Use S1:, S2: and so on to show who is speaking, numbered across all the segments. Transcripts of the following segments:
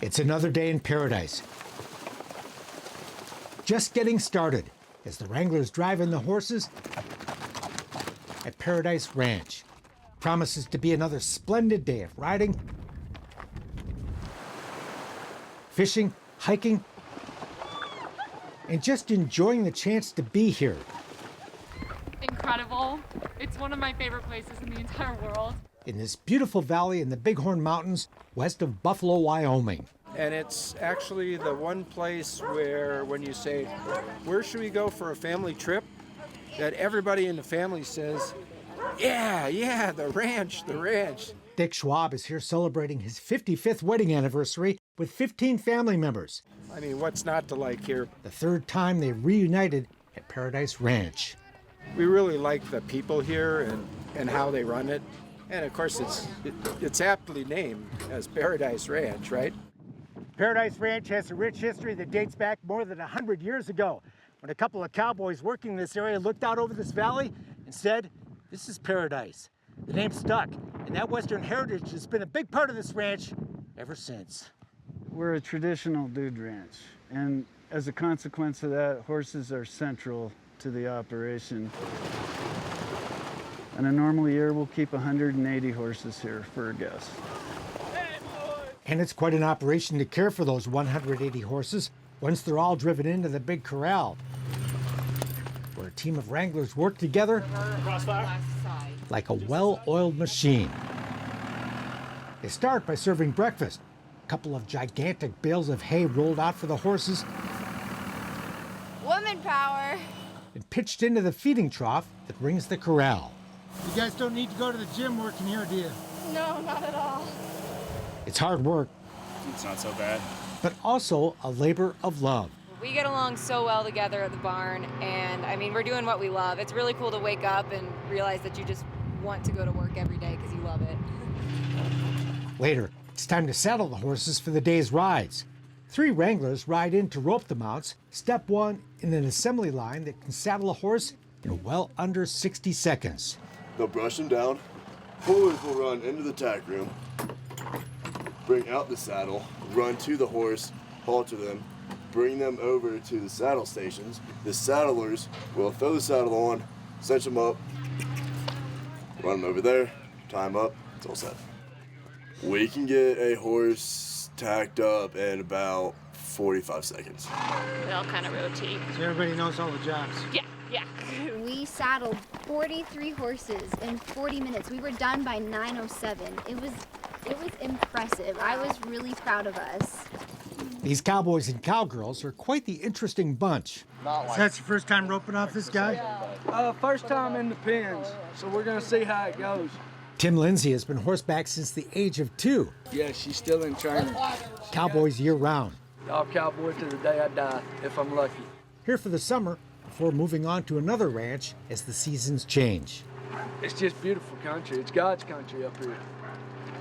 S1: It's another day in paradise. Just getting started as the Wranglers drive in the horses at Paradise Ranch. Promises to be another splendid day of riding, fishing, hiking, and just enjoying the chance to be here.
S2: Incredible. It's one of my favorite places in the entire world.
S1: In this beautiful valley in the Bighorn Mountains, west of Buffalo, Wyoming.
S3: And it's actually the one place where when you say, where should we go for a family trip? That everybody in the family says, yeah, the ranch.
S1: Dick SCHWAAB is here celebrating his 55th wedding anniversary with 15 family members.
S3: I mean, what's not to like here?
S1: The third time they reunited at Paradise Ranch.
S3: We really like the people here and how they run it. And of course, it's aptly named as Paradise Ranch, right?
S1: Paradise Ranch has a rich history that dates back more than 100 years ago, when a couple of cowboys working in this area looked out over this valley and said, "This is paradise." The name stuck, and that Western heritage has been a big part of this ranch ever since.
S4: We're a traditional dude ranch, and as a consequence of that, horses are central to the operation. In a normal year, we'll keep 180 horses here for a guest.
S1: And it's quite an operation to care for those 180 horses once they're all driven into the big corral, where a team of wranglers work together like a well-oiled machine. They start by serving breakfast. A couple of gigantic bales of hay rolled out for the horses.
S5: Woman power.
S1: And pitched into the feeding trough that rings the corral.
S6: You guys don't need to go to the gym working here, do you?
S5: No, not at all.
S1: It's hard work.
S7: It's not so bad.
S1: But also a labor of love.
S8: We get along so well together at the barn, and I mean, we're doing what we love. It's really cool to wake up and realize that you just want to go to work every day because you love it.
S1: Later, it's time to saddle the horses for the day's rides. 3 wranglers ride in to rope the mounts, step 1 in an assembly line that can saddle a horse in well under 60 seconds.
S9: They'll brush them down. Pullers will run into the tack room, bring out the saddle, run to the horse, halter them, bring them over to the saddle stations. The saddlers will throw the saddle on, cinch them up, run them over there, tie them up, it's all set. We can get a horse tacked up in about 45 seconds.
S2: They all kind of rotate.
S6: So everybody knows all the jobs.
S2: Yeah.
S5: We saddled 43 horses in 40 minutes. We were done by 9:07. It was impressive. I was really proud of us.
S1: These cowboys and cowgirls are quite the interesting bunch.
S6: So that's your first time roping off this guy?
S3: First time in the pens, so we're gonna see how it goes.
S1: Tim Lindsay has been horseback since the age of 2.
S3: Yeah, she's still in training.
S1: Cowboys year-round.
S3: I'll cowboy to the day I die, if I'm lucky.
S1: Here for the summer, before moving on to another ranch as the seasons change.
S3: It's just beautiful country. It's God's country up here.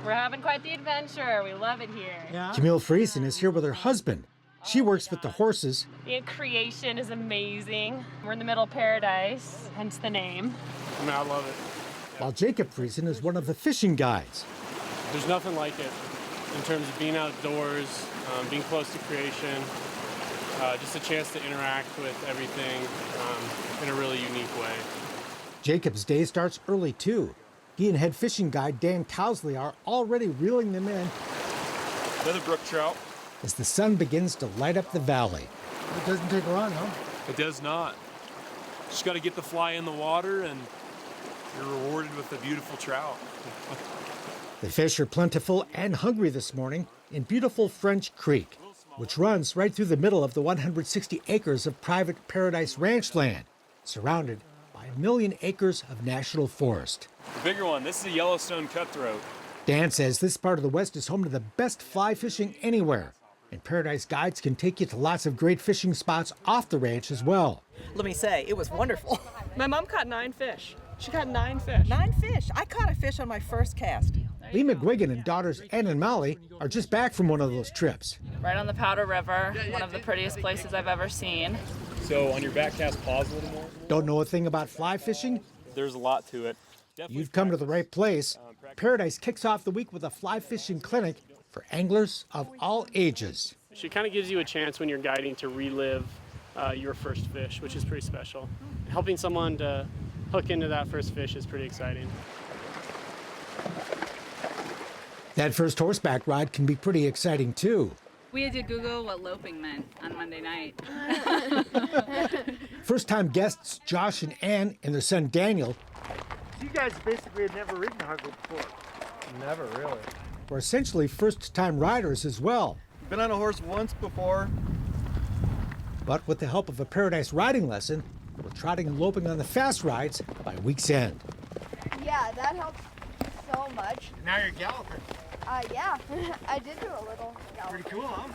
S2: We're having quite the adventure. We love it here.
S6: Yeah.
S1: Camille Friesen is here with her husband. She works with the horses.
S2: The creation is amazing. We're in the middle of paradise, hence the name.
S7: I love it.
S1: While Jacob Friesen is one of the fishing guides.
S7: There's nothing like it in terms of being outdoors, being close to creation, just a chance to interact with everything in a really unique way.
S1: Jacob's day starts early too. He and head fishing guide Dan Towsley are already reeling them in
S7: Another brook trout.
S1: as the sun begins to light up the valley.
S6: It doesn't take long, huh?
S7: It does not. Just got to get the fly in the water and you're rewarded with a beautiful trout.
S1: The fish are plentiful and hungry this morning in beautiful French Creek, which runs right through the middle of the 160 acres of private Paradise Ranch land, surrounded by 1 million acres of national forest.
S7: The bigger one, this is a Yellowstone cutthroat.
S1: Dan says this part of the West is home to the best fly fishing anywhere, and Paradise Guides can take you to lots of great fishing spots off the ranch as well.
S10: Let me say, it was wonderful.
S2: My mom caught 9 fish. She caught 9 fish.
S10: 9 fish. I caught a fish on my first cast.
S1: Lee McGuigan and daughters Ann and Molly are just back from one of those trips.
S2: Right on the Powder River, one of the prettiest places I've ever seen.
S7: So on your back cast, pause a little more.
S1: Don't know a thing about fly fishing?
S7: There's a lot to it.
S1: You've come to the right place. Paradise kicks off the week with a fly fishing clinic for anglers of all ages.
S7: She kind of gives you a chance when you're guiding to relive your first fish, which is pretty special. Helping someone to hook into that first fish is pretty exciting.
S1: That first horseback ride can be pretty exciting too.
S11: We had to Google what loping meant on Monday night.
S1: First-time guests Josh and Ann and their son Daniel.
S6: You guys basically had never ridden Harper before.
S3: Never really.
S1: Were essentially first-time riders as well.
S12: Been on a horse once before.
S1: But with the help of a Paradise riding lesson, we're trotting and loping on the fast rides by week's end.
S5: Yeah, that helped so much.
S6: Now you're galloping.
S5: Yeah, I did do a little.
S6: Pretty cool, huh?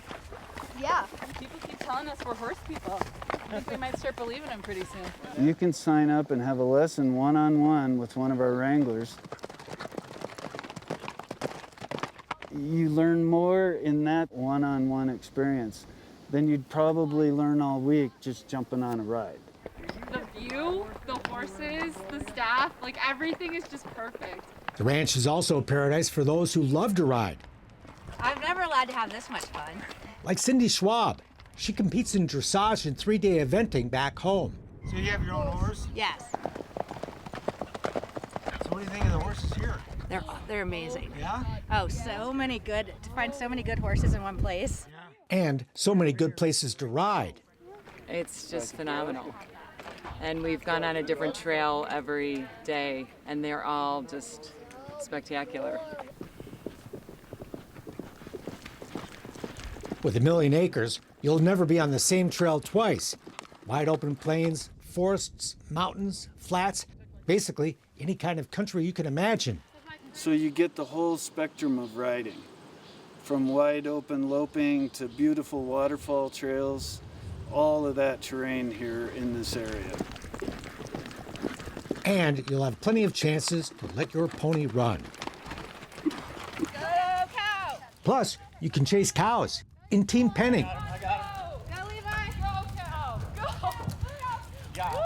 S5: Yeah.
S11: People keep telling us we're horse people. I think we might start believing them pretty soon.
S4: You can sign up and have a lesson one-on-one with one of our wranglers. You learn more in that one-on-one experience than you'd probably learn all week just jumping on a ride.
S11: The view, the horses, the staff, like everything is just perfect.
S1: The ranch is also a paradise for those who love to ride.
S13: I've never allowed to have this much fun.
S1: Like Cindy SCHWAAB. She competes in dressage and 3-day eventing back home.
S6: So you have your own horse?
S13: Yes.
S6: So what do you think of the horses here?
S13: They're amazing.
S6: Yeah?
S13: Oh, so many good, to find so many good horses in one place.
S1: And so many good places to ride.
S14: It's just phenomenal. And we've gone on a different trail every day, and they're all just spectacular.
S1: With 1 million acres, you'll never be on the same trail twice. Wide open plains, forests, mountains, flats, basically any kind of country you can imagine.
S4: So you get the whole spectrum of riding, from wide open loping to beautiful waterfall trails, all of that terrain here in this area.
S1: And you'll have plenty of chances to let your pony run.
S11: Go, cow!
S1: Plus, you can chase cows in team penning.
S11: Go, Levi! Go, cow! Go!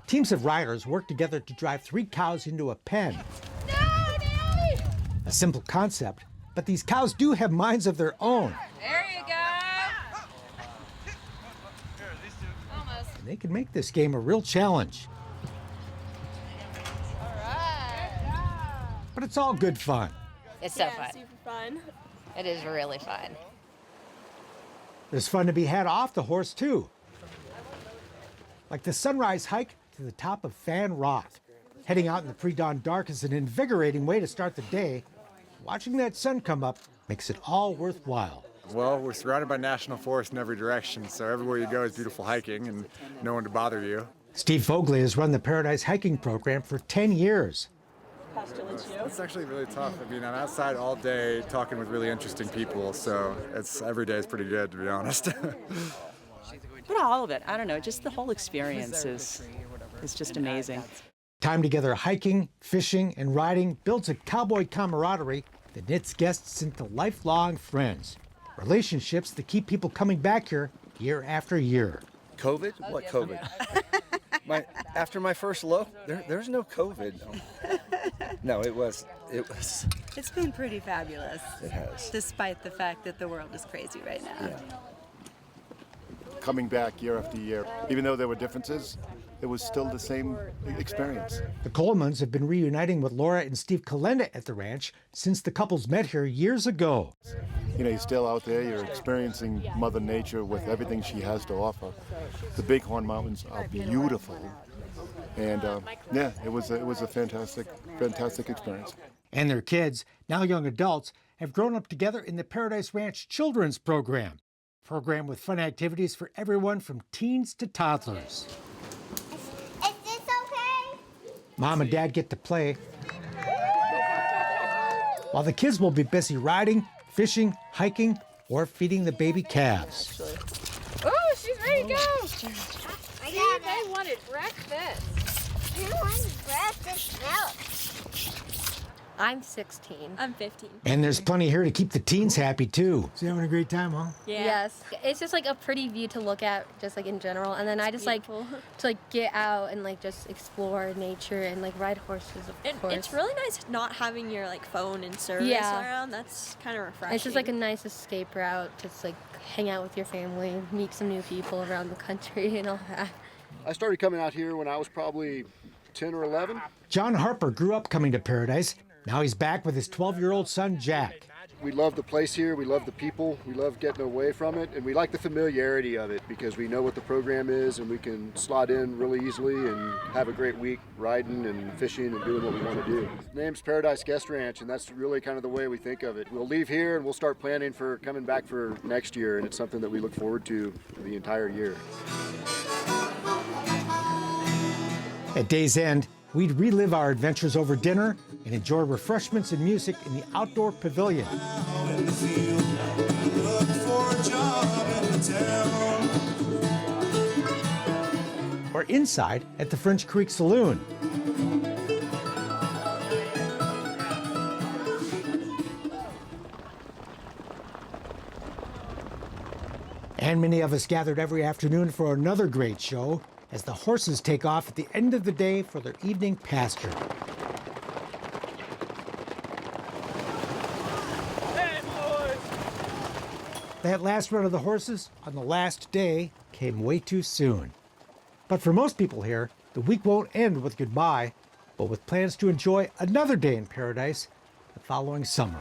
S1: Teams of riders work together to drive 3 cows into a pen.
S11: No, Daddy!
S1: A simple concept, but these cows do have minds of their own.
S11: There you go! Almost.
S1: And they can make this game a real challenge. But it's all good fun.
S13: It's so fun.
S2: Super fun.
S13: It is really fun.
S1: There's fun to be had off the horse, too. Like the sunrise hike to the top of Fan Rock. Heading out in the pre-dawn dark is an invigorating way to start the day. Watching that sun come up makes it all worthwhile.
S15: Well, we're surrounded by national forest in every direction, so everywhere you go is beautiful hiking and no one to bother you.
S1: Steve Bogglia has run the Paradise Hiking Program for 10 years.
S15: It's actually really tough. I mean, I'm outside all day talking with really interesting people, so every day is pretty good, to be honest.
S16: But all of it, I don't know, just the whole experience is just amazing.
S1: Time together hiking, fishing, and riding builds a cowboy camaraderie that knits guests into lifelong friends. Relationships that keep people coming back here year after year.
S12: COVID? What COVID? After my first look, there's no COVID. No, it was.
S17: It's been pretty fabulous.
S12: It has.
S17: Despite the fact that the world is crazy right now.
S12: Yeah.
S18: Coming back year after year, even though there were differences, it was still the same experience.
S1: The Colemans have been reuniting with Laura and Steve CALENDA at the ranch since the couples met here years ago.
S18: You know, you're still out there, you're experiencing Mother Nature with everything she has to offer. The Bighorn Mountains are beautiful. And yeah, it was a fantastic experience.
S1: And their kids, now young adults, have grown up together in the Paradise Ranch Children's Program. A program with fun activities for everyone from teens to toddlers.
S19: Is this okay?
S1: Mom and Dad get to play, while the kids will be busy riding, fishing, hiking, or feeding the baby calves.
S2: Oh, she's ready to go.
S19: I
S2: See,
S19: got
S2: they
S19: it.
S2: wanted breakfast.
S19: I want breakfast milk.
S20: I'm 16.
S21: I'm 15.
S1: And there's plenty here to keep the teens happy too.
S6: So you're having a great time, huh?
S21: Yeah.
S20: Yes. It's just like a pretty view to look at, just like in general. And then I just like to like get out and like just explore nature and like ride horses, of course.
S21: It's really nice not having your like phone and service around. That's kind of refreshing.
S20: It's just like a nice escape route to just like hang out with your family, meet some new people around the country and all that.
S22: I started coming out here when I was probably 10 or 11.
S1: John Harper grew up coming to Paradise. Now he's back with his 12-year-old son, Jack.
S22: We love the place here, we love the people, we love getting away from it, and we like the familiarity of it because we know what the program is and we can slot in really easily and have a great week riding and fishing and doing what we want to do. The name's Paradise Guest Ranch, and that's really kind of the way we think of it. We'll leave here and we'll start planning for coming back for next year, and it's something that we look forward to for the entire year.
S1: At day's end, we'd relive our adventures over dinner and enjoy refreshments and music in the outdoor pavilion. Or inside at the French Creek Saloon. And many of us gathered every afternoon for another great show as the horses take off at the end of the day for their evening pasture.
S6: Hey, boys!
S1: That last run of the horses on the last day came way too soon. But for most people here, the week won't end with goodbye, but with plans to enjoy another day in Paradise the following summer.